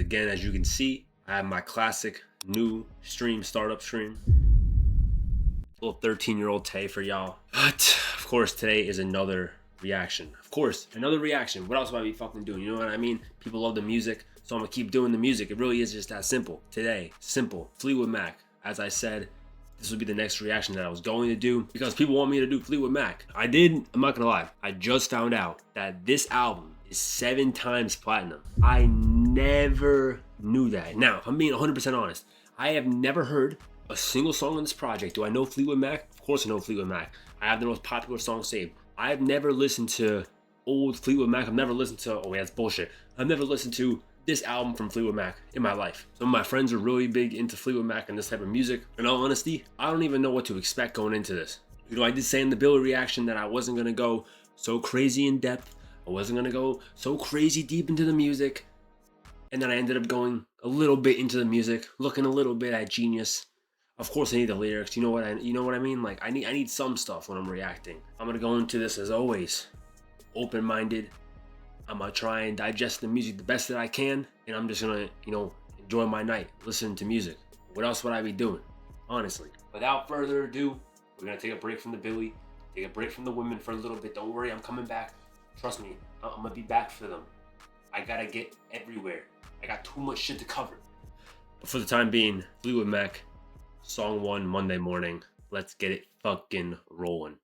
Again, as you can see, I have my classic new startup stream. Little 13-year-old Tay for y'all. But, of course, today is another reaction. Of course, another reaction. What else would I be fucking doing? You know what I mean? People love the music, so I'm gonna keep doing the music. It really is just that simple. Today, simple. Fleetwood Mac. As I said, this would be the next reaction that I was going to do because people want me to do Fleetwood Mac. I'm not gonna lie, I just found out that this album is 7 times platinum. I never knew that. Now, if I'm being 100% honest, I have never heard a single song on this project. Do I know Fleetwood Mac? Of course I know Fleetwood Mac. I have the most popular song saved. I've never listened to old Fleetwood Mac. I've never listened to, oh yeah, that's bullshit. I've never listened to this album from Fleetwood Mac in my life. Some of my friends are really big into Fleetwood Mac and this type of music. In all honesty, I don't even know what to expect going into this. You know, I did say in the Billy reaction that I wasn't gonna go so crazy in depth. I wasn't gonna go so crazy deep into the music. And then I ended up going a little bit into the music, looking a little bit at Genius. Of course I need the lyrics, you know what I mean? Like I need some stuff when I'm reacting. I'm gonna go into this as always, open-minded. I'm gonna try and digest the music the best that I can, and I'm just gonna, enjoy my night, listening to music. What else would I be doing? Honestly. Without further ado, we're gonna take a break from the Billy, take a break from the women for a little bit. Don't worry, I'm coming back. Trust me, I'm gonna be back for them. I gotta get everywhere. I got too much shit to cover. But for the time being, Fleetwood Mac, Song 1, Monday Morning. Let's get it fucking rolling.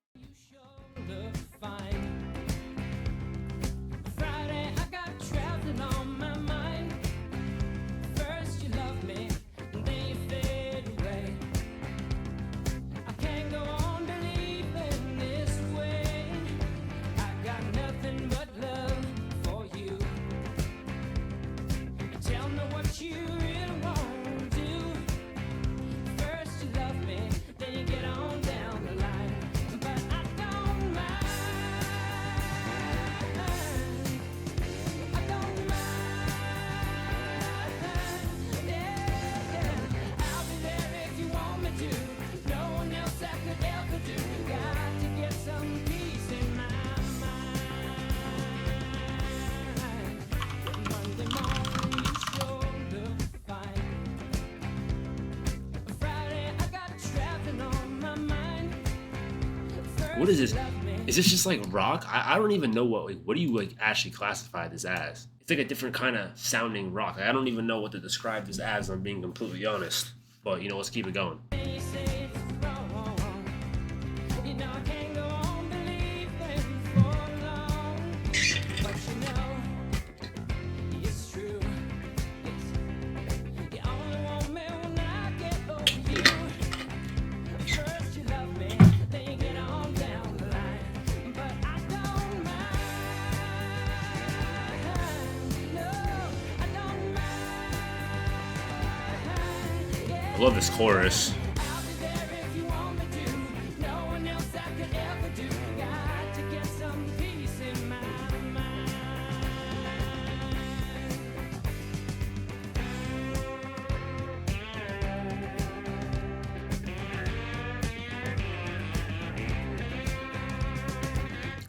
What is this? Is this just like rock? I don't even know what do you actually classify this as? It's like a different kind of sounding rock. I don't even know what to describe this as, I'm being completely honest. But let's keep it going. I love this chorus.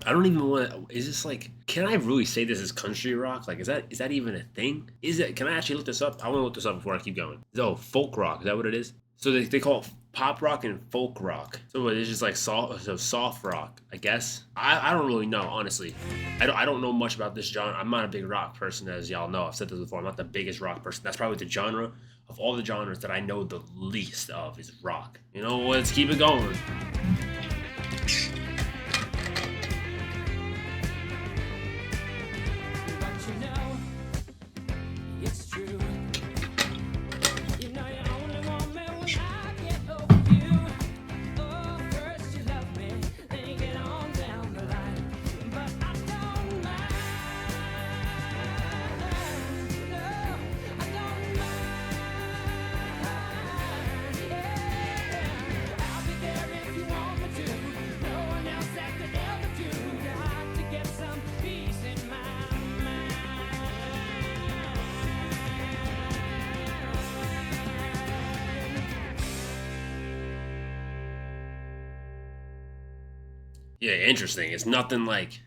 I don't even want to, is this like, can I really say this is country rock? Like, is that even a thing? Can I actually look this up? I want to look this up before I keep going. Oh, folk rock, is that what it is? So they call it pop rock and folk rock. So it's just like soft rock, I guess. I don't really know, honestly. I don't know much about this genre. I'm not a big rock person, as y'all know. I've said this before. I'm not the biggest rock person. That's probably the genre of all the genres that I know the least of is rock. Let's keep it going. Yeah, interesting. It's nothing like,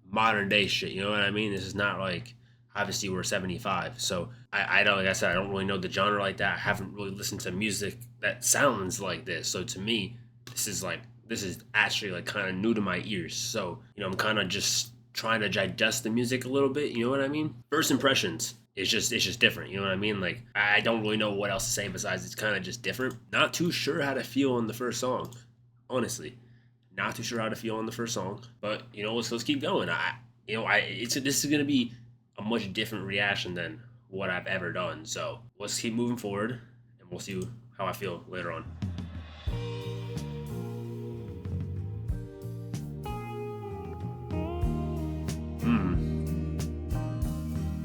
modern day shit. You know what I mean? This is not like, Obviously, we're 75, so I don't, like I said, I don't really know the genre like that. I haven't really listened to music that sounds like this. So to me, this is like this is actually like kind of new to my ears. So I'm kind of just trying to digest the music a little bit. You know what I mean? First impressions. It's just different. You know what I mean? Like I don't really know what else to say besides it's kind of just different. Not too sure how to feel on the first song, honestly. Not too sure how to feel on the first song, but let's keep going. This is gonna be a much different reaction than what I've ever done. So let's keep moving forward, and we'll see how I feel later on.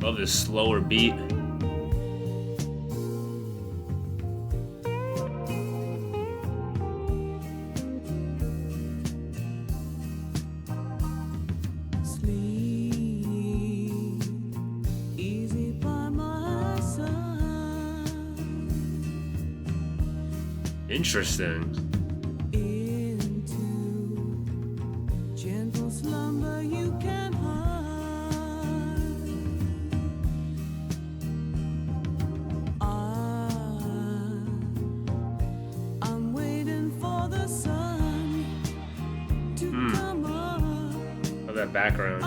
Love this slower beat. Interesting. Love that background.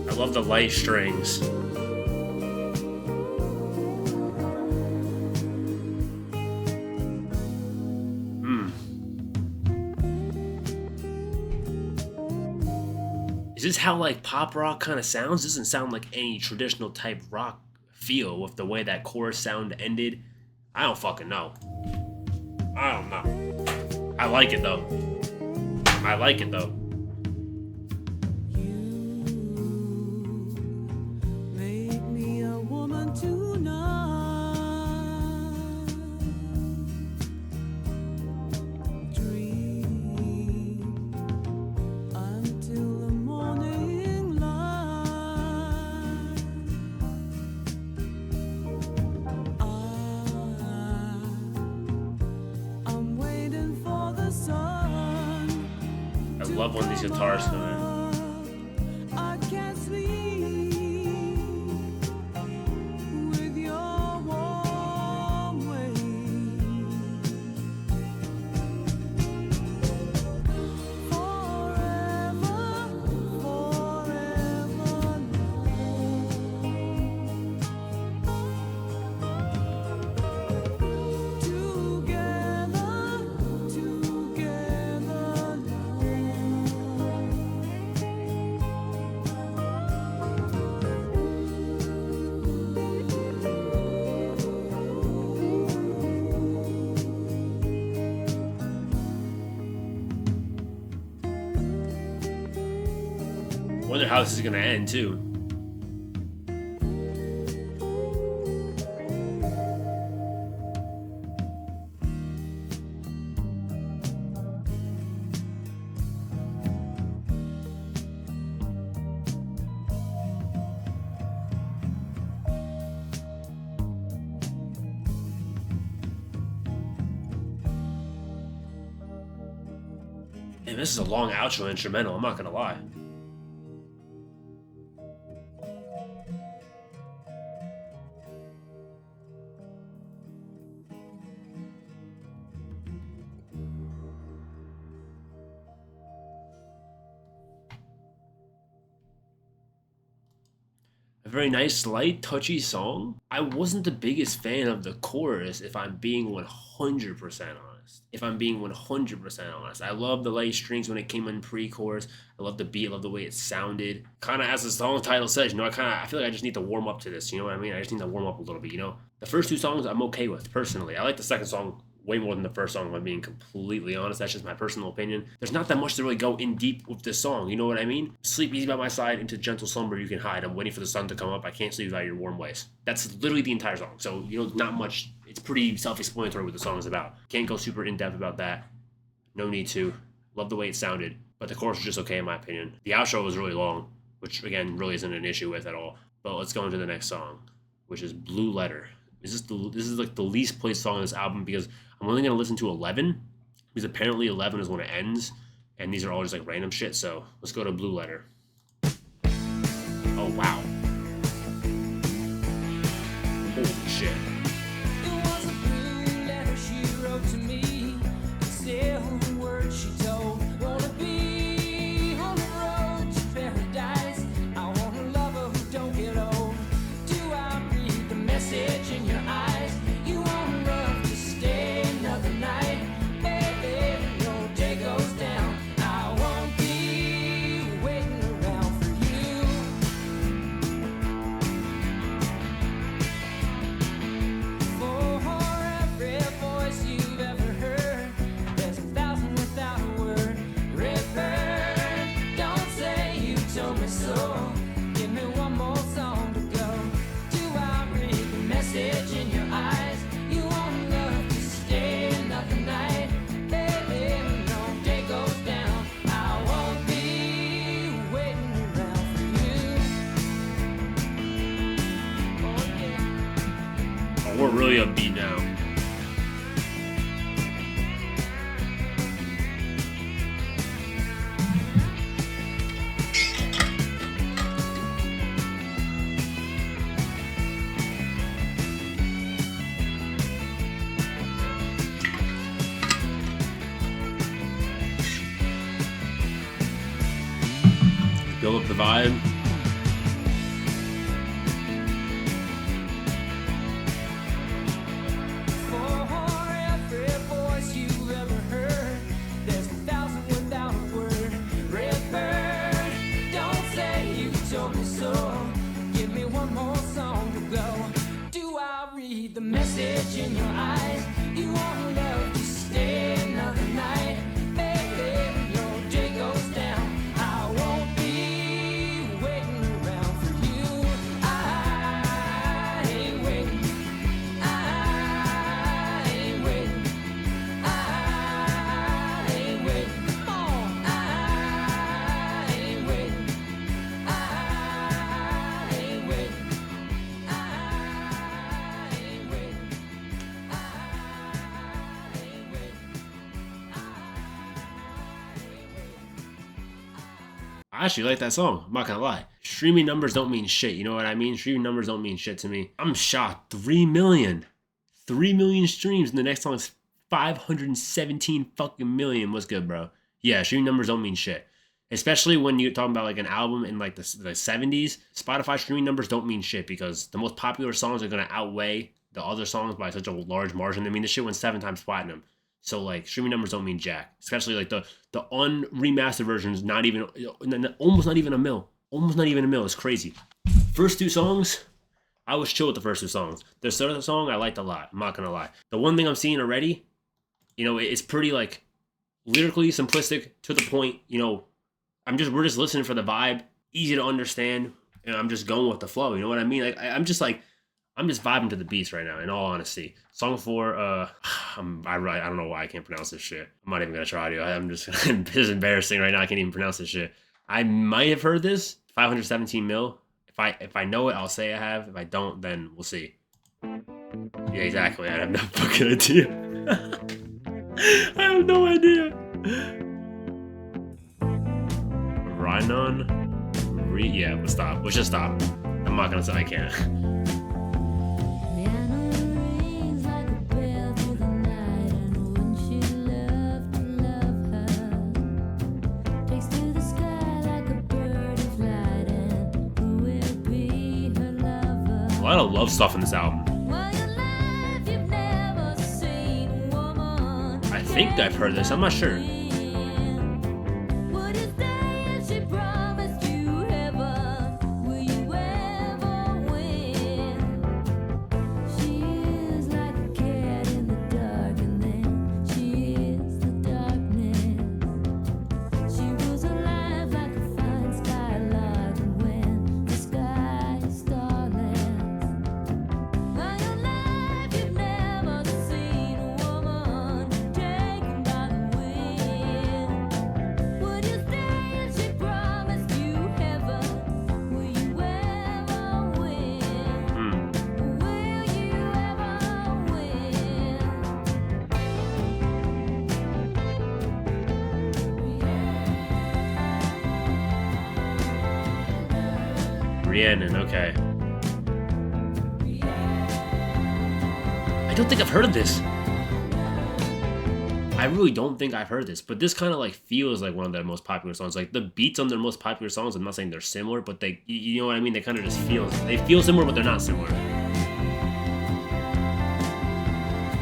I love the light strings. Is this how like pop rock kind of sounds? Doesn't sound like any traditional type rock feel with the way that chorus sound ended. I don't fucking know. I don't know. I like it though. I like it though. I love when these guitars come in. Wonder how this is gonna end too. And this is a long outro instrumental, I'm not gonna lie. A very nice, light, touchy song. I wasn't the biggest fan of the chorus, if I'm being 100% honest. If I'm being 100% honest. I love the light strings when it came in pre-chorus. I love the beat, I love the way it sounded. Kind of as the song title says, I feel like I just need to warm up to this, you know what I mean? I just need to warm up a little bit, The first two songs I'm okay with, personally. I like the second song way more than the first song, if I'm being completely honest. That's just my personal opinion. There's not that much to really go in deep with this song, you know what I mean? Sleep easy by my side, into gentle slumber you can hide. I'm waiting for the sun to come up, I can't sleep without your warm ways. That's literally the entire song. So, you know, not much. It's pretty self-explanatory what the song is about. Can't go super in-depth about that. No need to. Love the way it sounded, but the chorus was just okay in my opinion. The outro was really long, which again really isn't an issue with at all. But let's go into the next song, which is Blue Letter. This is like the least played song on this album because I'm only gonna listen to 11 because apparently 11 is when it ends, and these are all just like random shit. So let's go to Blue Letter. Oh wow! Holy shit! It was a blue letter she wrote to me. Still the words she told. Wanna be on the road to paradise. I want a lover who don't get old. Do I read the message in your eyes? You want love to stay another night. Baby, no day goes down. I won't be waiting around for you. For every voice you've ever heard, there's 1,000 without a word. River, don't say you told me so. Give me one more song to go. Do I read the message in your eyes? You want love to stay another night. Baby, no day goes down. I won't be waiting around for you. Oh yeah. Oh, we're really upbeat now. Build up the vibe. For every voice you've ever heard, there's 1,000 without a word. Redbird, don't say you told me so. Give me one more song to go. Do I read the message in your eyes? You want love to stay another night. Baby, no day goes down. I won't be waiting around for you. I ain't waiting. I ain't waiting. I ain't waiting. Come on. I ain't waiting. I ain't waiting. I ain't waiting. I ain't waiting. I actually like that song. I'm not gonna lie. Streaming numbers don't mean shit. You know what I mean? Streaming numbers don't mean shit to me. I'm shocked. 3 million. 3 million streams, and the next song is 517 fucking million. What's good, bro? Yeah, streaming numbers don't mean shit. Especially when you're talking about like an album in like the 70s. Spotify streaming numbers don't mean shit because the most popular songs are gonna outweigh the other songs by such a large margin. I mean, this shit went 7 times platinum. So like streaming numbers don't mean jack. Especially like the unremastered version is not even almost not even a mil. Almost not even a mil. It's crazy. First 2 songs, I was chill with the first 2 songs. The third song I liked a lot. I'm not gonna lie. The one thing I'm seeing already, you know, it's pretty like lyrically simplistic to the point. You know, we're just listening for the vibe, easy to understand, and I'm just going with the flow. You know what I mean? Like I'm just vibing to the beats right now. In all honesty, song 4. I don't know why I can't pronounce this shit. I'm not even gonna try to. I'm just this is embarrassing right now. I can't even pronounce this shit. I might have heard this 517 mil. If I know it, I'll say I have. If I don't, then we'll see. Yeah, exactly. I have no fucking idea. I have no idea. Rhiannon. Yeah, let's stop. Let's just stop. I'm not gonna say I can't. A lot of love stuff in this album. I think I've heard this. I'm not sure. Rhiannon, okay. I don't think I've heard of this. I really don't think I've heard this, but this kind of like feels like one of their most popular songs. Like the beats on their most popular songs, I'm not saying they're similar, but they, you know what I mean? They kind of just they feel similar, but they're not similar.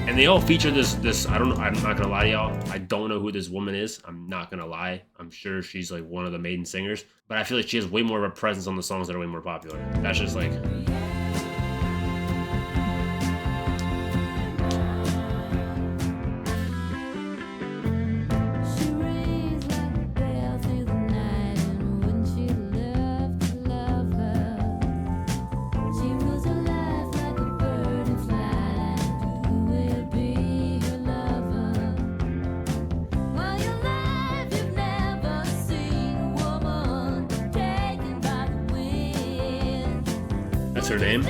And they all feature this, I don't know, I'm not gonna lie to y'all, I don't know who this woman is. I'm not gonna lie. I'm sure she's like one of the maiden singers, but I feel like she has way more of a presence on the songs that are way more popular. That's just like... That's her name?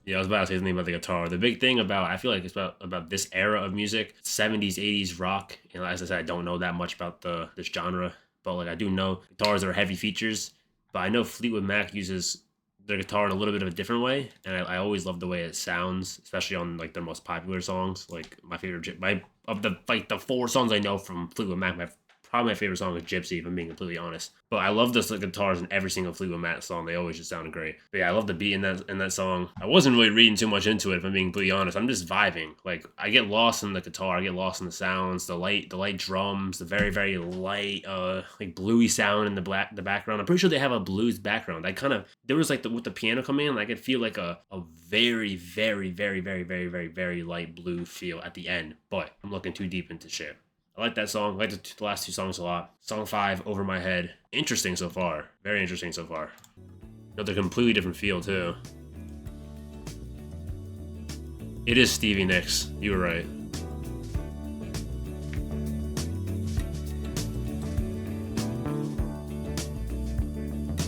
Yeah, I was about to say something about the guitar. The big thing about, I feel like it's about this era of music, 70s, 80s rock. You know, as I said, I don't know that much about this genre, but like I do know guitars are heavy features. But I know Fleetwood Mac uses their guitar in a little bit of a different way, and I always love the way it sounds, especially on like their most popular songs. Like my favorite, of the 4 songs I know from Fleetwood Mac, probably my favorite song is Gypsy, if I'm being completely honest. But I love the guitars in every single Fleetwood Mac song. They always just sounded great. But yeah, I love the beat in that song. I wasn't really reading too much into it, if I'm being completely honest. I'm just vibing. Like I get lost in the guitar, I get lost in the sounds, the light drums, the very, very light like bluey sound in the background. I'm pretty sure they have a blues background. There was like with the piano coming in, I could feel like a very, very, very, very, very, very, very light blue feel at the end. But I'm looking too deep into shit. I like that song. I like the last 2 songs a lot. Song 5, Over My Head. Interesting so far. Very interesting so far. Another completely different feel, too. It is Stevie Nicks. You were right.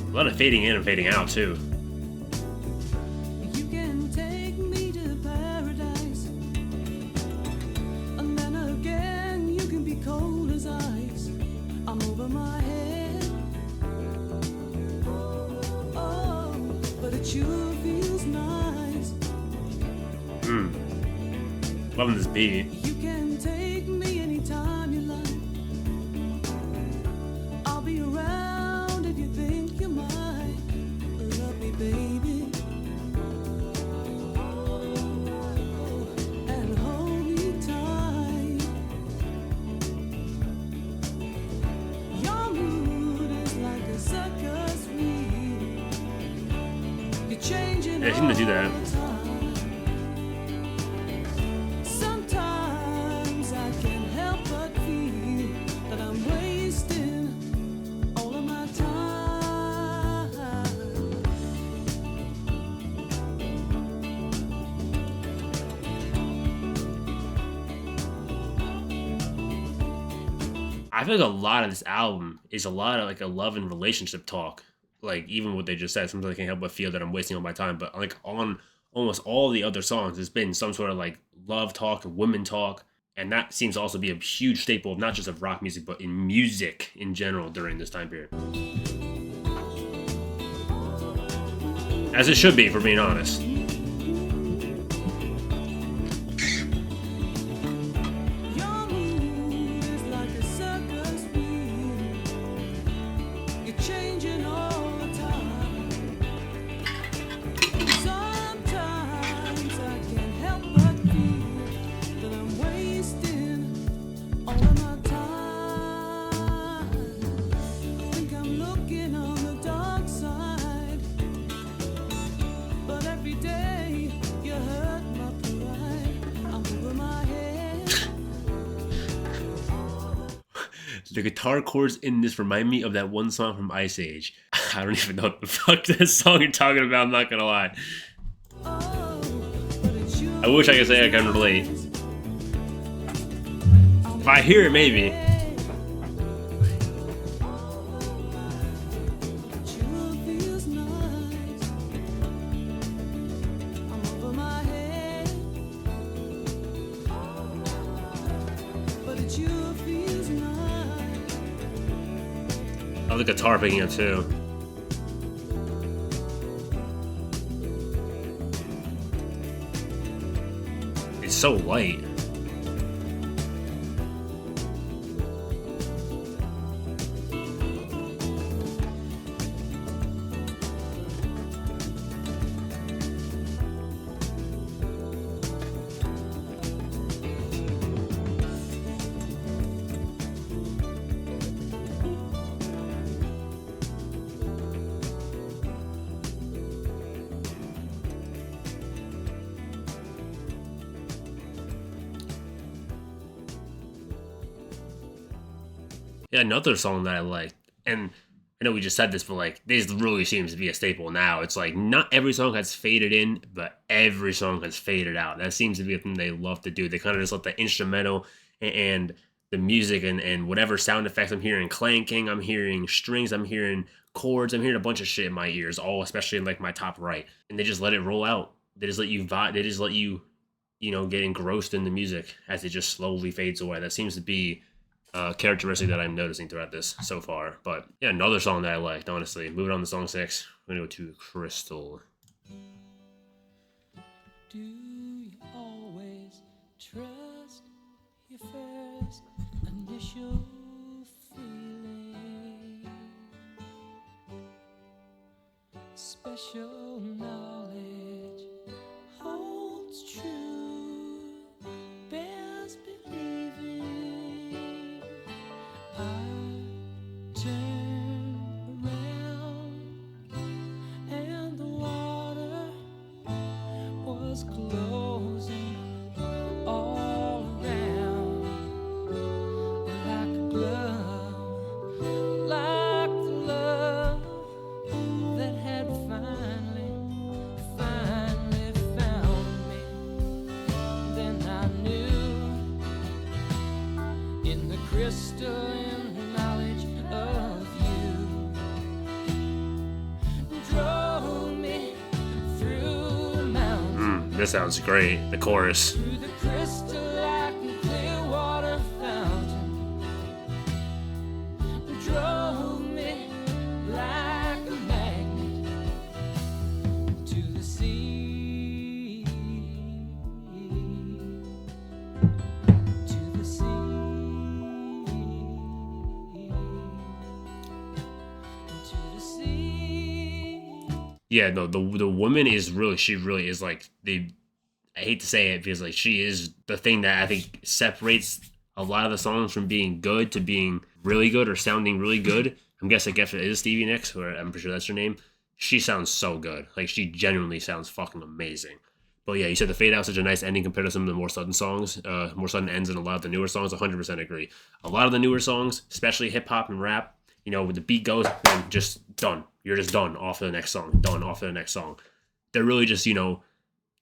A lot of fading in and fading out, too. Loving this beat. You can take me anytime you like. I'll be around if you think you might. Love me, baby. And hold me tight. Your mood is like a circus wheel. You're changing. Yeah, she's gonna do that. I feel like a lot of this album is a lot of like a love and relationship talk. Like even what they just said, sometimes I can't help but feel that I'm wasting all my time. But like on almost all the other songs, it's been some sort of like love talk, women talk, and that seems to also be a huge staple of not just of rock music, but in music in general during this time period. As it should be, for being honest. The guitar chords in this remind me of that one song from Ice Age. I don't even know what the fuck this song you're talking about, I'm not gonna lie. I wish I could say I can relate. If I hear it, maybe. Oh, the guitar picking up too. It's so light. Yeah, another song that I liked, and I know we just said this, but like this really seems to be a staple now. It's like not every song has faded in, but every song has faded out. That seems to be a thing they love to do. They kind of just let the instrumental and the music and whatever sound effects I'm hearing, clanking, I'm hearing strings, I'm hearing chords, I'm hearing a bunch of shit in my ears, all especially in like my top right, and they just let it roll out. They just let you vibe. They just let you, get engrossed in the music as it just slowly fades away. That seems to be characteristic that I'm noticing throughout this so far. But yeah, another song that I liked, honestly. Moving on to song 6, we're gonna go to Crystal. Do you always trust your first initial feeling? Special knowledge holds true, bears believing. I turn around and the water was closing all around like a glove, like the love that had finally found me. Then I knew in the crystal knowledge of you drove me through mountains. This sounds great. The chorus. To the crystalline clear water fountain, drove me like a magnet to the sea, to the sea, to the sea. Yeah, no, the woman is really, she really is like I hate to say it because like she is the thing that I think separates a lot of the songs from being good to being really good or sounding really good. I guess it is Stevie Nicks, or I'm pretty sure that's her name. She sounds so good. Like she genuinely sounds fucking amazing. But yeah, you said the fade out is such a nice ending compared to some of the more sudden songs, more sudden ends in a lot of the newer songs. 100% agree. A lot of the newer songs, especially hip hop and rap, when the beat goes, and just done. You're just done. Off to the next song. Done. Off to the next song. They're really just, they're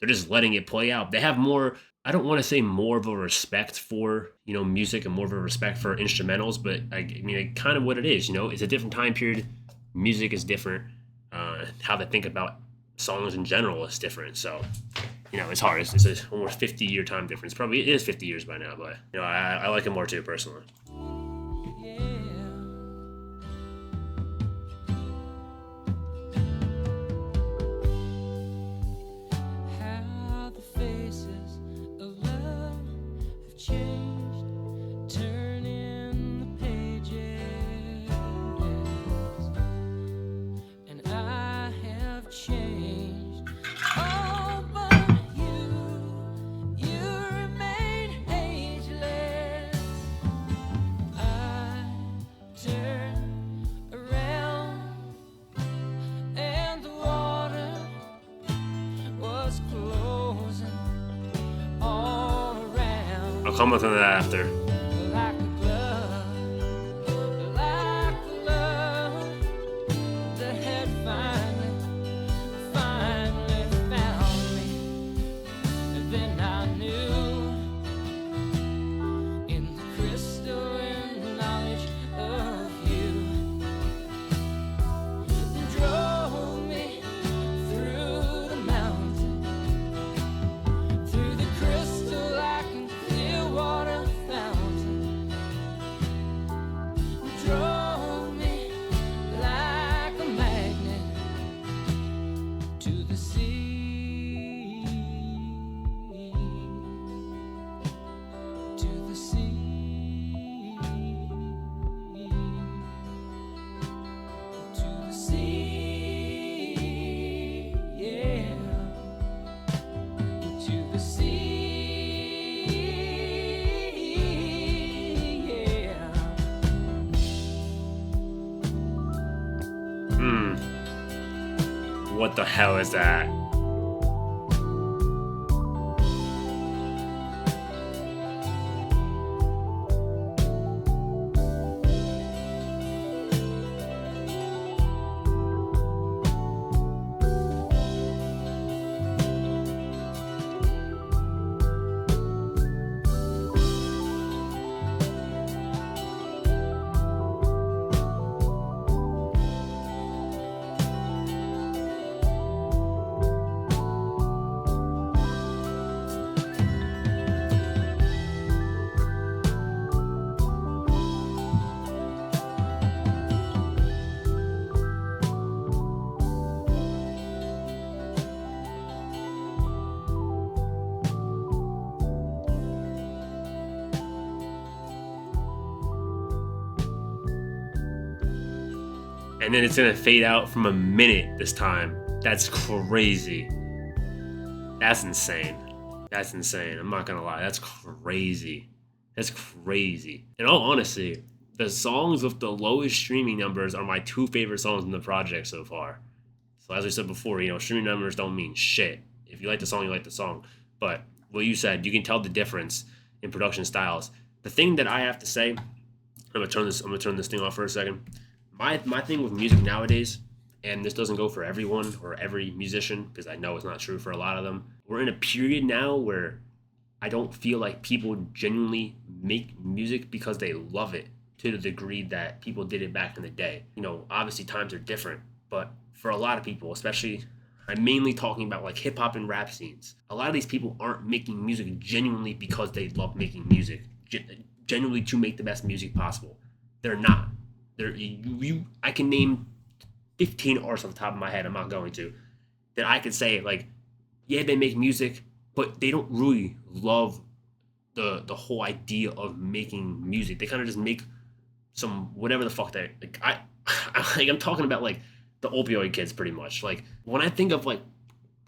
just letting it play out. They have more, I don't want to say more of a respect for, music and more of a respect for instrumentals, but I mean, kind of what it is, it's a different time period. Music is different. How they think about songs in general is different. So, it's hard. It's a almost 50-year time difference. Probably it is 50 years by now, but, I like it more too, personally. How the faces of love have changed, turning the pages, and I have changed. Oh, but you remain ageless. I turn around, and the water was closing all around. I'll comment on that after. Like a glove that had finally found me. And then I knew in the crystal knowledge of you drove me through the mountain, through the crystal like a clear water fountain, drove me like a magnet to the sea, to the sea, to the sea, yeah, to the sea, yeah. What the hell is that? And then it's gonna fade out from a minute this time. That's crazy. That's insane. That's insane. I'm not gonna lie. That's crazy. That's crazy. In all honesty, the songs with the lowest streaming numbers are my two favorite songs in the project so far. So as I said before, streaming numbers don't mean shit. If you like the song, you like the song. But what you said, you can tell the difference in production styles. The thing that I have to say, I'm gonna turn this thing off for a second. My thing with music nowadays, and this doesn't go for everyone or every musician, because I know it's not true for a lot of them. We're in a period now where I don't feel like people genuinely make music because they love it to the degree that people did it back in the day. Obviously times are different, but for a lot of people, especially, I'm mainly talking about like hip hop and rap scenes. A lot of these people aren't making music genuinely because they love making music, genuinely to make the best music possible. They're not. I can name 15 artists off the top of my head, I'm not going to, that I could say, like, yeah, they make music, but they don't really love the whole idea of making music. They kind of just make some whatever the fuck they like. I'm talking about like the opioid kids pretty much. Like when I think of like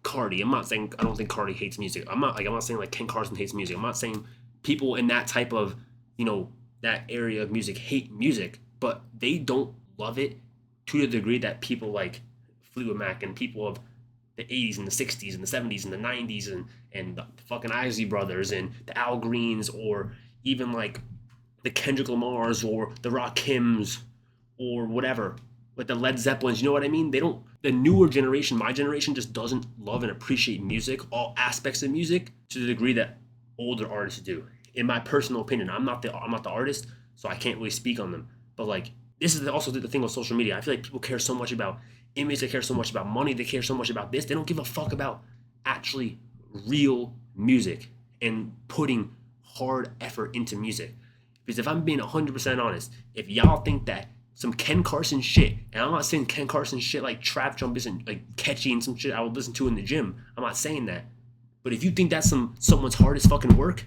Cardi, I don't think Cardi hates music. I'm not saying like Ken Carson hates music. I'm not saying people in that type of, that area of music hate music, but they don't love it to the degree that people like Fleetwood Mac and people of the 80s and the 60s and the 70s and the 90s and the fucking Isley Brothers and the Al Greens, or even like the Kendrick Lamars or the Rakims or whatever, like the Led Zeppelins, you know what I mean? The newer generation, my generation, just doesn't love and appreciate music, all aspects of music, to the degree that older artists do. In my personal opinion, I'm not the artist, so I can't really speak on them. But like this is also the thing with social media. I feel like people care so much about image, they care so much about money, they care so much about this. They don't give a fuck about actually real music and putting hard effort into music. Because if I'm being 100% honest, if y'all think that some Ken Carson shit, and I'm not saying Ken Carson shit like Trap Jump isn't like catchy and some shit I would listen to in the gym. I'm not saying that. But if you think that's someone's hardest fucking work,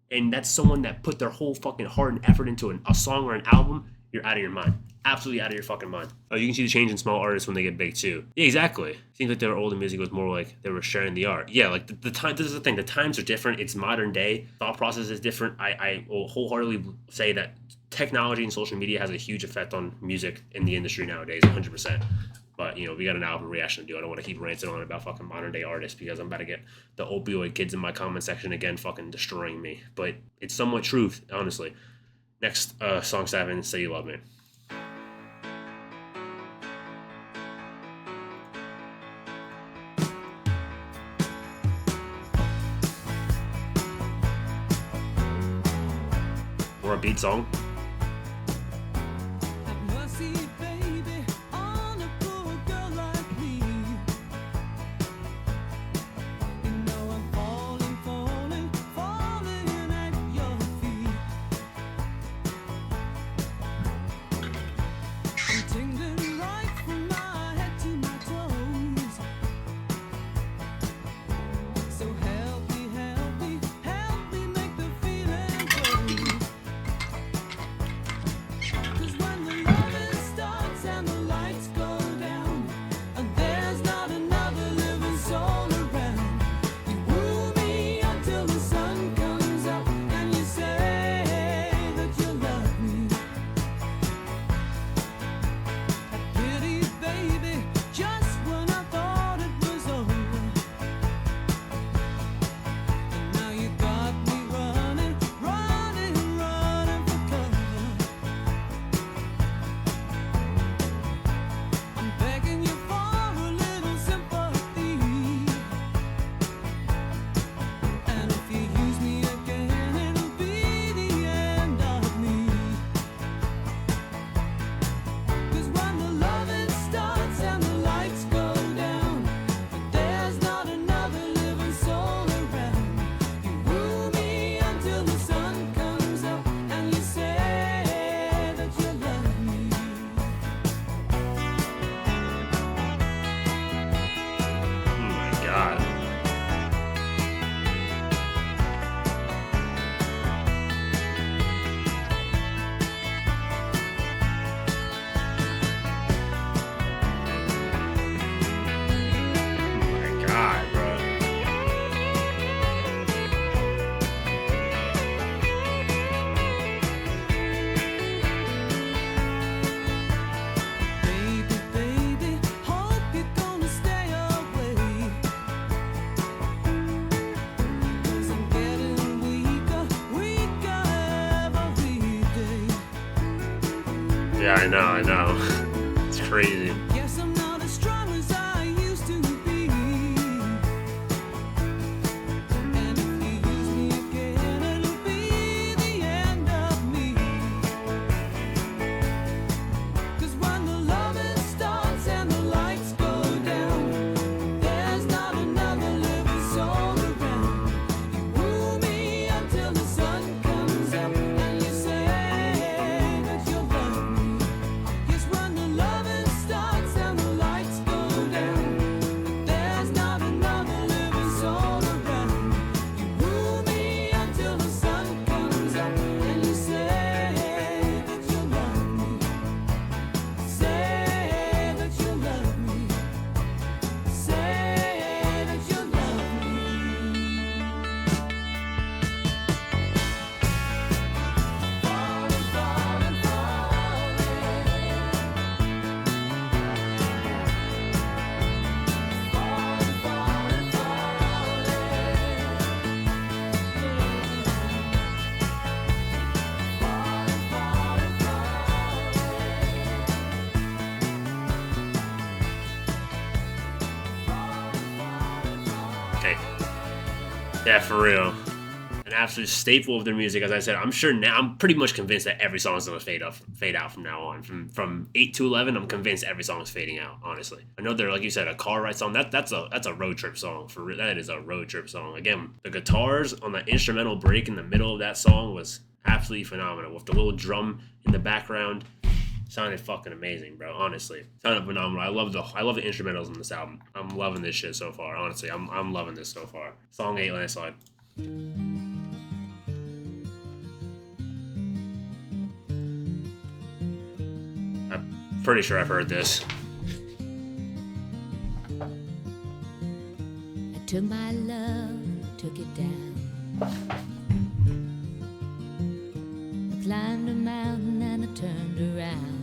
and that's someone that put their whole fucking heart and effort into a song or an album, you're out of your mind. Absolutely out of your fucking mind. Oh, you can see the change in small artists when they get big too. Yeah, exactly. Seems like their older music was more like they were sharing the art. Yeah, like the time. This is the thing. The times are different. It's modern day. Thought process is different. I will wholeheartedly say that technology and social media has a huge effect on music in the industry nowadays, 100%. But you know, we got an album reaction to do. I don't want to keep ranting on about fucking modern day artists because I'm about to get the opioid kids in my comment section again, fucking destroying me. But it's somewhat truth, honestly. Next song 7, Say You Love Me. Or a beat song. Yeah, I know. It's crazy. Guess I'm not as strong as I used to be. And if you use me again, it'll be the end of me. 'Cause when the loving starts and the lights go down, there's not another living soul around. You woo me until the sun comes up and you say that you'll love me. Yes, when the loving starts and the lights go down, there's not another living soul around. You woo me until the sun comes up and you say that you'll love me. Say that you'll love me. Say that you'll love me. Falling, falling, falling. Falling, falling, Okay. Yeah, for real. an absolute staple of their music. As I said, I'm sure now, I'm pretty much convinced that every song is gonna fade out from now on. From 8 to 11, I'm convinced every song is fading out. Honestly, I know they're, like you said, a car ride song. That's a road trip song. That is a road trip song. Again, the guitars on the instrumental break in the middle of that song was absolutely phenomenal with the little drum in the background. Sounded fucking amazing, bro. Honestly, sounded phenomenal. I love the instrumentals in this album. I'm loving this shit so far. Honestly, I'm loving this so far. Song 8, Landslide. I'm pretty sure I've heard this. I took my love, took it down. I climbed a mountain and I turned around.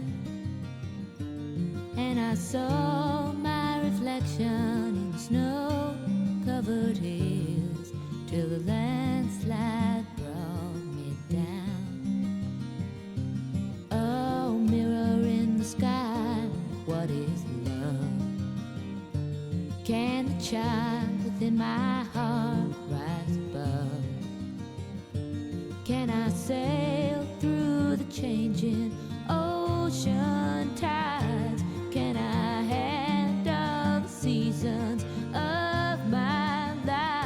And I saw my reflection in the snow-covered hills till the landslide brought me down. Oh, mirror in the sky, what is love? Can the child within my heart rise above? Can I sail through the changing ocean tides? Can I handle the seasons of my life?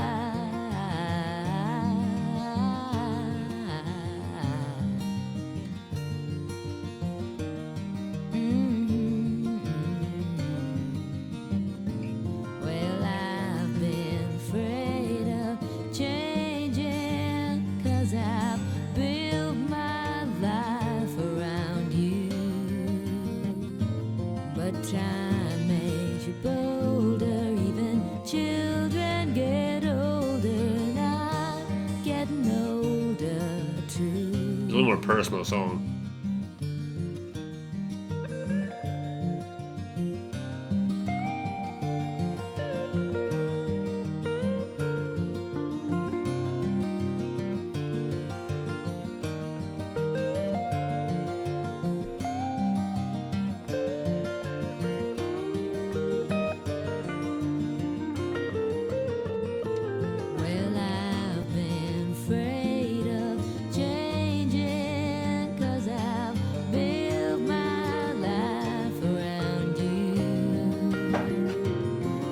Well, I've been afraid of changing, 'cause I've built my life around you. But time makes you bolder, even children get older, and I'm getting older too. It's a little more personal song. Well, I've been afraid of changing, 'cause I've built my life around you.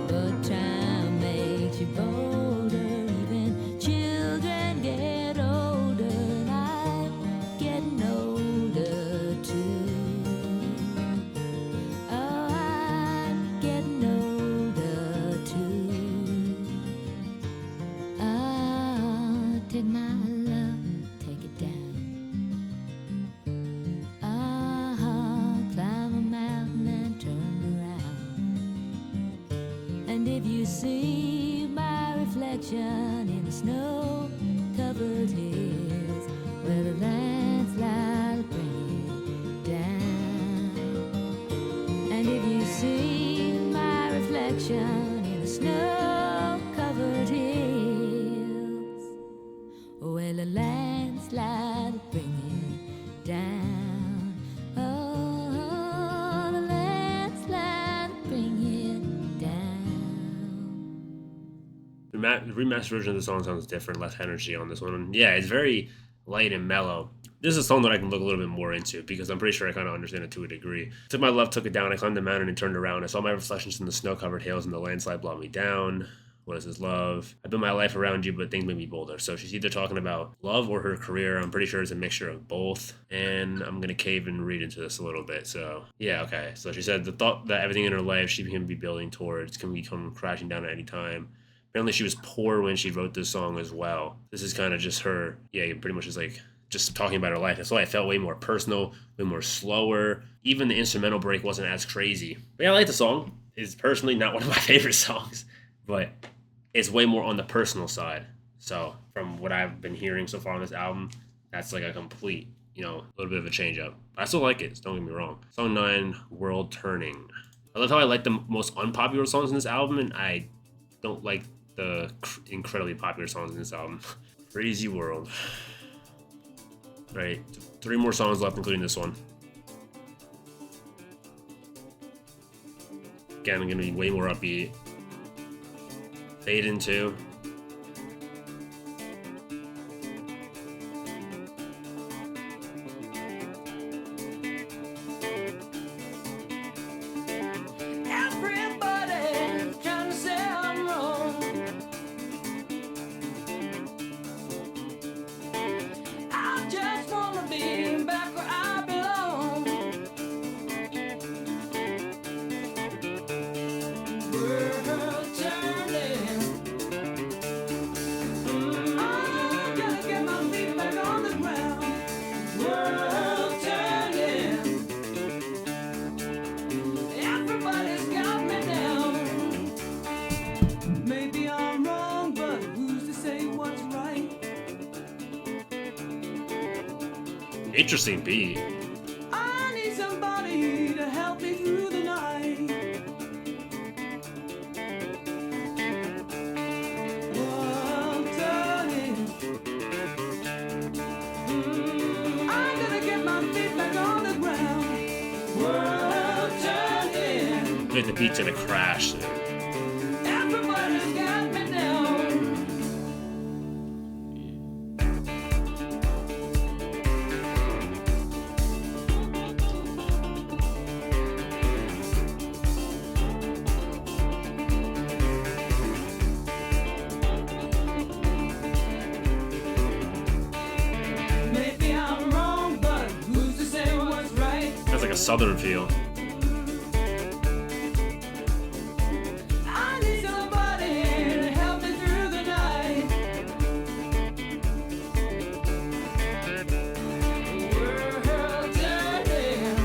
But time makes you bolder, even children get older, and I'm getting older too. Oh, I'm getting older too. Take my love, take it down. Climb a mountain and turn around. And if you see my reflection in the snow-covered hills, where the landslide bring it down. And if you see my reflection in the snow-covered hills, well, a landslide bring it down. Oh, the landslide bring it down. The remastered version of the song sounds different, less energy on this one. Yeah, it's very light and mellow. This is a song that I can look a little bit more into because I'm pretty sure I kind of understand it to a degree. Took my love, took it down. I climbed the mountain and turned around. I saw my reflections in the snow-covered hills, and the landslide brought me down. What is this love? I built my life around you, but things made me bolder. So she's either talking about love or her career. I'm pretty sure it's a mixture of both. And I'm going to cave and read into this a little bit. So, yeah, okay. So she said the thought that everything in her life she can be building towards can become crashing down at any time. Apparently she was poor when she wrote this song as well. This is kind of just her, yeah, pretty much just like just talking about her life. That's why it felt way more personal, way more slower. Even the instrumental break wasn't as crazy. But yeah, I like the song. It's personally not one of my favorite songs, but it's way more on the personal side. So from what I've been hearing so far on this album, that's like a complete, a little bit of a change up. I still like it, so don't get me wrong. Song 9, World Turning. I love how I like the most unpopular songs in this album, and I don't like the incredibly popular songs in this album. Crazy World. Right, 3 more songs left, including this one. Again, I'm gonna be way more upbeat. Fade into. Interesting beat. I need somebody to help me through the night. World turning. I'm gonna get my feet back on the ground. World turning. I think the beat's gonna crash. Everybody's got me down. Maybe I'm wrong, but who's to say what's right? That's like a southern feel. I need somebody to help me through the night. World turning.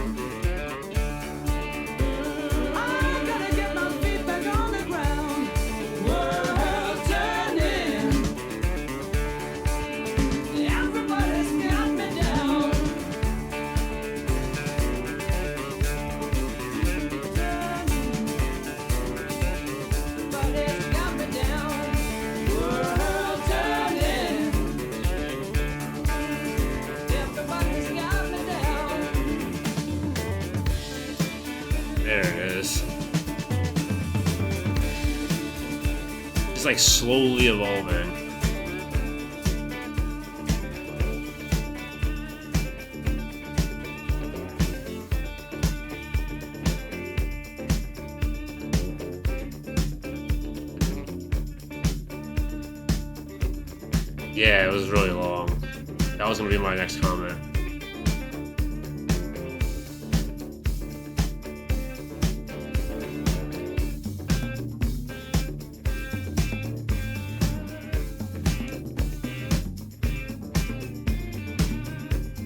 I'm gonna get my feet back on the ground. World turning. Everybody's got me down. Everybody's got me down. World turning. Everybody's got me down. There it is. It's like slowly evolving. Yeah, it was really long. That was gonna be my next comment.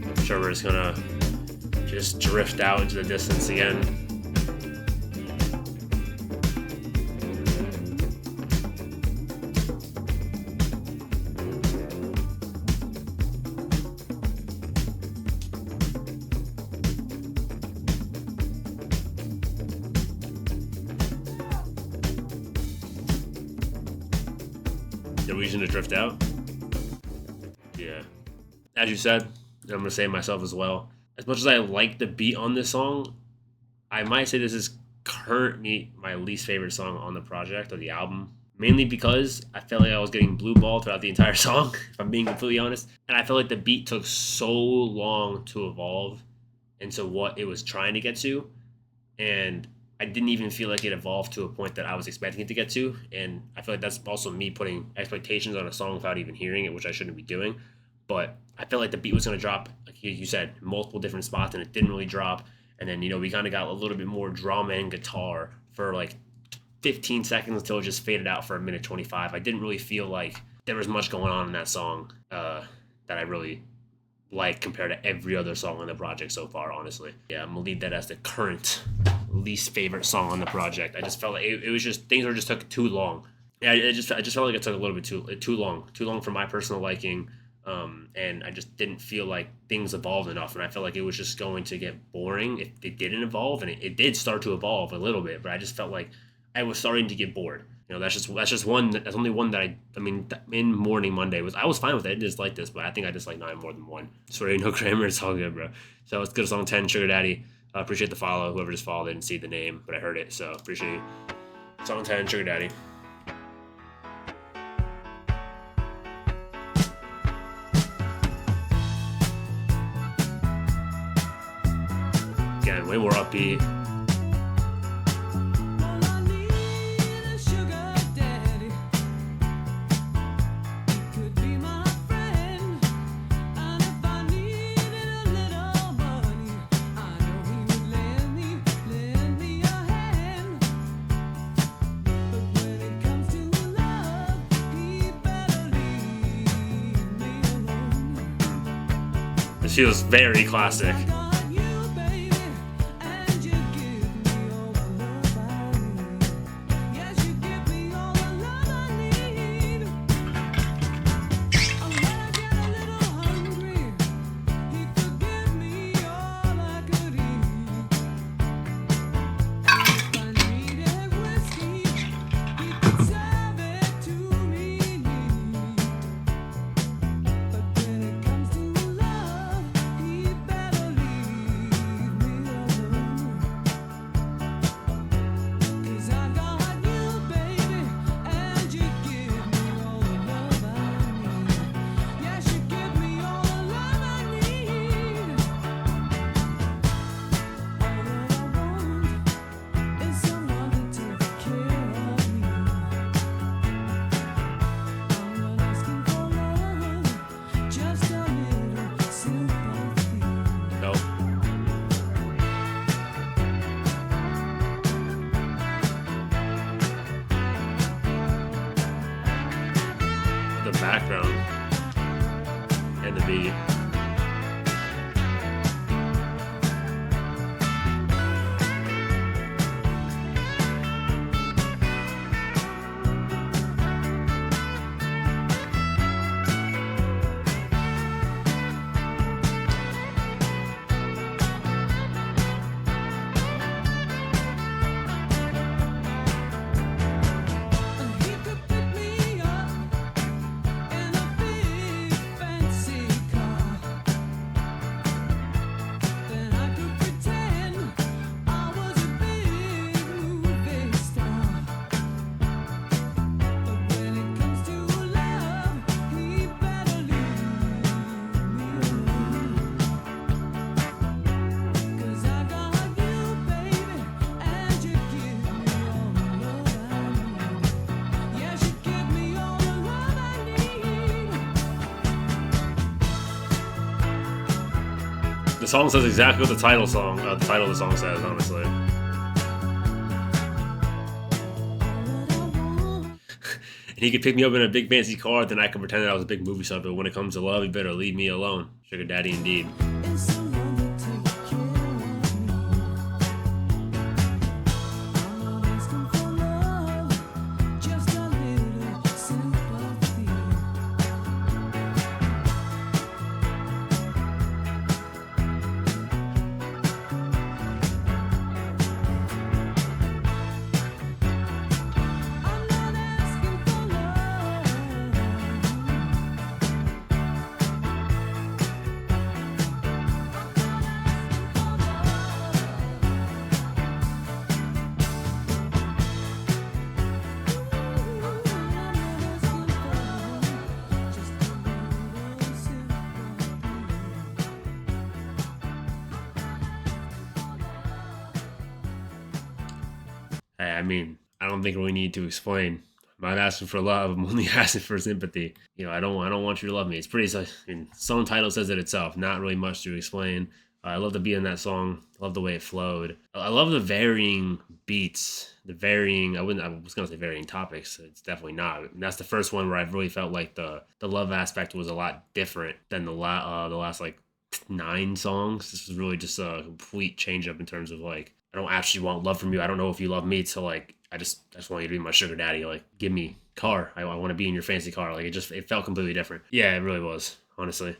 I'm sure we're just gonna just drift out into the distance again. The reason to drift out? Yeah. As you said, and I'm gonna say it myself as well. As much as I like the beat on this song, I might say this is currently my least favorite song on the project or the album. Mainly because I felt like I was getting blue ball throughout the entire song, if I'm being completely honest. And I felt like the beat took so long to evolve into what it was trying to get to. And I didn't even feel like it evolved to a point that I was expecting it to get to. And I feel like that's also me putting expectations on a song without even hearing it, which I shouldn't be doing. But I felt like the beat was going to drop, like you said, multiple different spots, and it didn't really drop. And then, we kind of got a little bit more drum and guitar for like 15 seconds until it just faded out for a minute 25. I didn't really feel like there was much going on in that song that I really like compared to every other song on the project so far, honestly. Yeah, I'm gonna leave that as the current least favorite song on the project. I just felt like it was just, things just took too long. Yeah, I just felt like it took a little bit too long for my personal liking. And I just didn't feel like things evolved enough, and I felt like it was just going to get boring if it didn't evolve, and it did start to evolve a little bit, but I just felt like I was starting to get bored. That's only one that I mean, in Morning Monday I was fine with it. I just like this, but I think I just like 9 more than 1. Sorry, no grammar, it's all good, bro. So let's go to song 10, Sugar Daddy. Appreciate the follow, whoever just followed. I didn't see the name, but I heard it, so appreciate you. Song 10, Sugar Daddy. Again, way more upbeat. All I need is a sugar daddy. He could be my friend. And if I needed a little money, I know he would lend me a hand. But when it comes to love, he better leave me alone. This feels very classic. background and the beat. He could pick me up in a big fancy car. Then I could pretend I was a big movie star. But when it comes to love, he better leave me alone. 'Cause I got you, baby, and you give me all the love I need. Yes, you give me all the love I need. The song says exactly what the title of the song says, honestly. And he could pick me up in a big fancy car, then I could pretend that I was a big movie star. But when it comes to love, you better leave me alone. Sugar daddy indeed. It's someone to take care of me. I'm not asking for love, just a little sympathy. I'm not asking for love. I mean, I don't think we need to explain. I'm not asking for love. I'm only asking for sympathy. You know, I don't want you to love me. It's pretty. I mean, song title says it itself. Not really much to explain. I love the beat in that song. I love the way it flowed. I love the varying beats. The varying. I was gonna say varying topics. It's definitely not. And that's the first one where I really felt like the love aspect was a lot different than the last like 9 songs. This was really just a complete change up in terms of like, I don't actually want love from you. I don't know if you love me. So like, I just want you to be my sugar daddy. Like, give me car. I want to be in your fancy car. Like, it felt completely different. Yeah, it really was, honestly.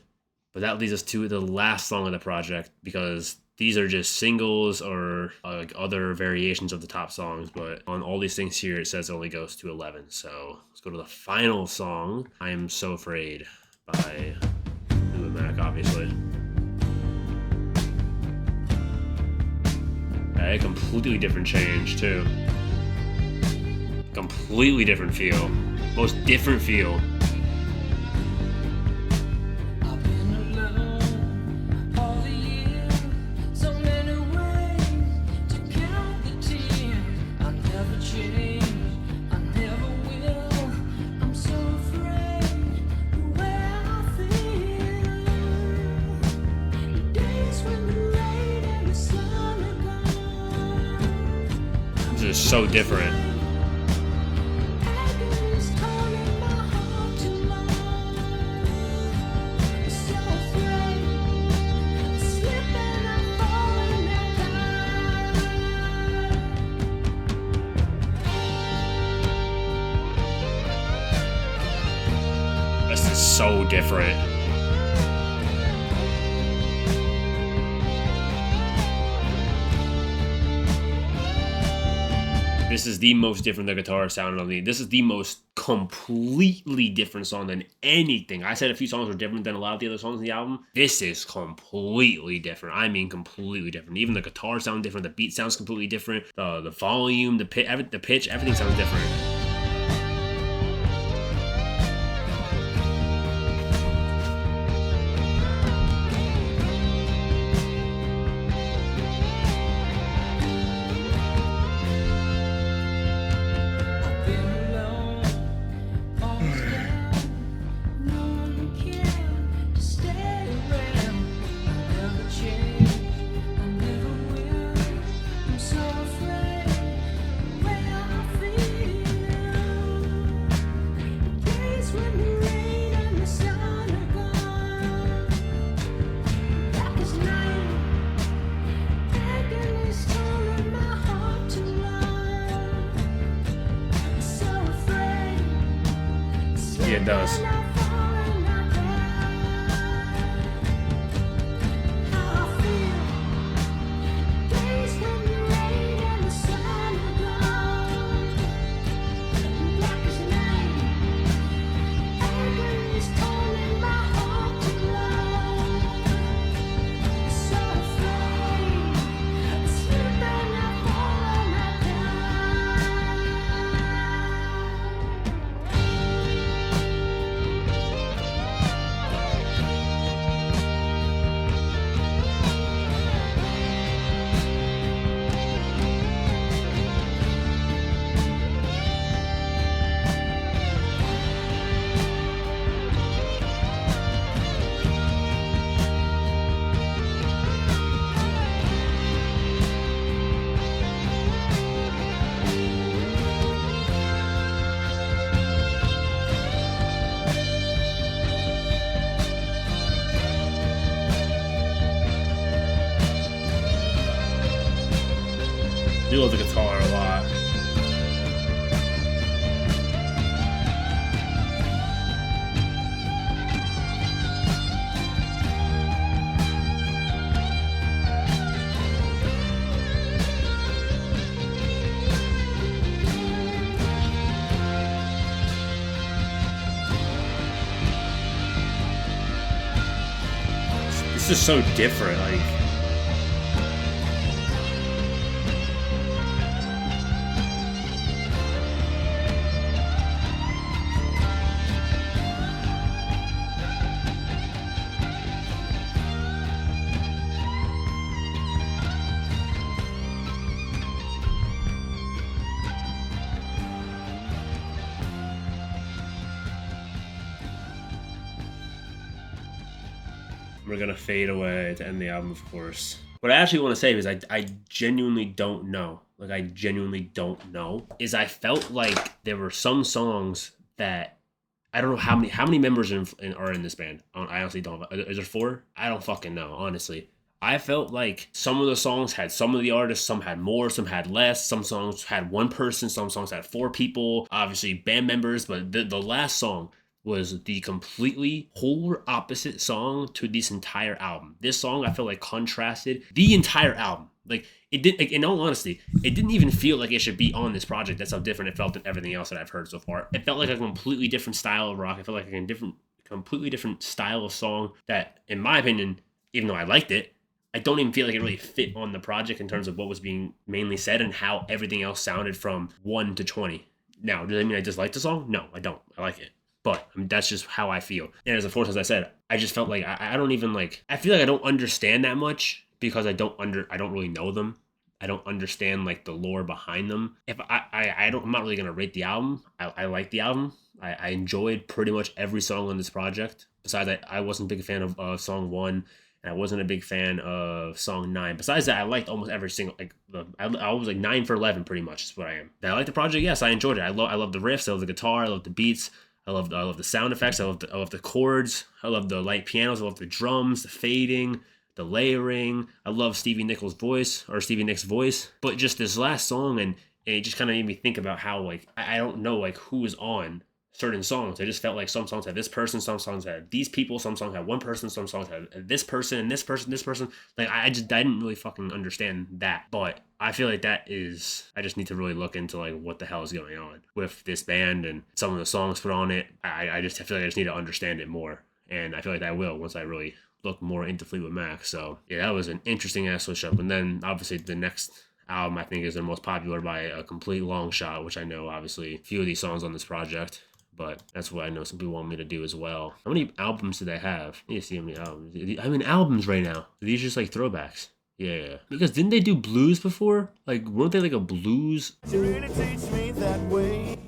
But that leads us to the last song of the project, because these are just singles or like other variations of the top songs. But on all these things here, it says it only goes to 11. So let's go to the final song, I Am So Afraid by Fleetwood Mac, obviously. A completely different change too. Completely different feel. Most different feel. I've been alone all the years, so many ways to count the tears. I never change, I never will. I'm so afraid the way I feel. The days when the rain and the sun are gone. This is so different. Agony's calling my heart to life. So afraid, slipping and falling and dying. This is so different. This is the most different the guitar sounded on the. This is the most completely different song than anything. I said a few songs were different than a lot of the other songs in the album. This is completely different. I mean, completely different. Even the guitar sounds different. The beat sounds completely different. The volume, the pitch, everything sounds different. I've been alone, almost down. No one cared to stay around. I never change, I never will. I'm so afraid the way I feel. Yeah, it does. I do love the guitar a lot. It's just so different, like. We're gonna fade away to end the album, of course. What I actually want to say is I genuinely don't know. Like, I genuinely don't know. Is I felt like there were some songs that I don't know how many members are in this band. I honestly don't. Is there 4? I don't fucking know, honestly. I felt like some of the songs had some of the artists, some had more, some had less. Some songs had 1 person, some songs had 4 people. Obviously, band members, but the last song was the completely polar opposite song to this entire album. This song, I feel like, contrasted the entire album. Like, it did. Like, in all honesty, it didn't even feel like it should be on this project. That's how different it felt than everything else that I've heard so far. It felt like a completely different style of rock. It felt like a completely different style of song that, in my opinion, even though I liked it, I don't even feel like it really fit on the project in terms of what was being mainly said and how everything else sounded from 1 to 20. Now, does that mean I dislike the song? No, I don't. I like it. But I mean, that's just how I feel. And as I said, I just felt like I don't even like. I feel like I don't understand that much because I don't really know them. I don't understand like the lore behind them. If I'm not really gonna rate the album. I like the album. I enjoyed pretty much every song on this project. Besides that, I wasn't a big fan of song 1. And I wasn't a big fan of song 9. Besides that, I liked almost every single, like, I was like 9 for 11 pretty much is what I am. Did I like the project? Yes, I enjoyed it. I love the riffs, I love the guitar, I love the beats, I love the sound effects, I love the chords, I love the light pianos, I love the drums, the fading, the layering. I love Stevie Nicks' voice. But just this last song, and it just kind of made me think about how, like, I don't know, like, who is on certain songs. I just felt like some songs had this person, some songs had these people, some songs had 1 person, some songs had this person and this person. Like, I didn't really fucking understand that. But I feel like I just need to really look into, like, what the hell is going on with this band and some of the songs put on it. I feel like I just need to understand it more. And I feel like I will once I really look more into Fleetwood Mac. So yeah, that was an interesting ass switch up. And then obviously the next album I think is the most popular by a complete long shot, which I know obviously a few of these songs on this project. But that's what I know some people want me to do as well. How many albums do they have? I need to see how many albums. I mean, albums right now. Are these just like throwbacks? Yeah. Because didn't they do blues before? Like, weren't they like a blues? She really teach me that way.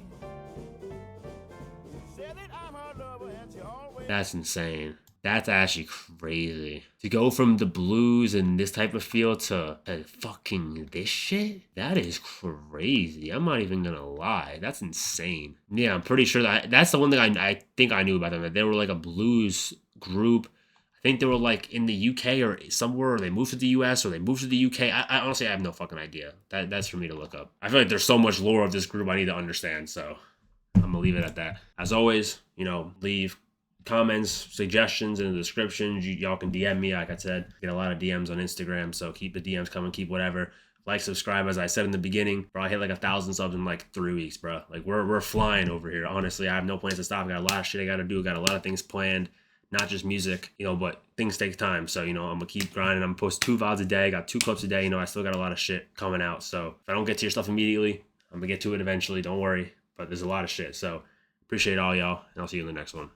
That's insane. That's actually crazy. To go from the blues and this type of feel to fucking this shit? That is crazy. I'm not even gonna lie. That's insane. Yeah, I'm pretty sure that's the one thing I think I knew about them. That they were like a blues group. I think they were like in the UK or somewhere, or they moved to the US or they moved to the UK. I honestly have no fucking idea. That's for me to look up. I feel like there's so much lore of this group I need to understand, so I'm gonna leave it at that. As always, you know, leave comments, suggestions in the description. Y'all can DM me. Like I said, get a lot of DMs on Instagram, so keep the DMs coming, keep whatever. Like, subscribe, as I said in the beginning, bro. I hit like 1,000 subs in like 3 weeks, bro. Like we're flying over here. Honestly, I have no plans to stop. I got a lot of shit I gotta do. Got a lot of things planned, not just music, you know, but things take time. So, you know, I'm gonna keep grinding. I'm gonna post 2 VODs a day. Got 2 clips a day. You know, I still got a lot of shit coming out. So if I don't get to your stuff immediately, I'm gonna get to it eventually. Don't worry. But there's a lot of shit. So appreciate all y'all, and I'll see you in the next one.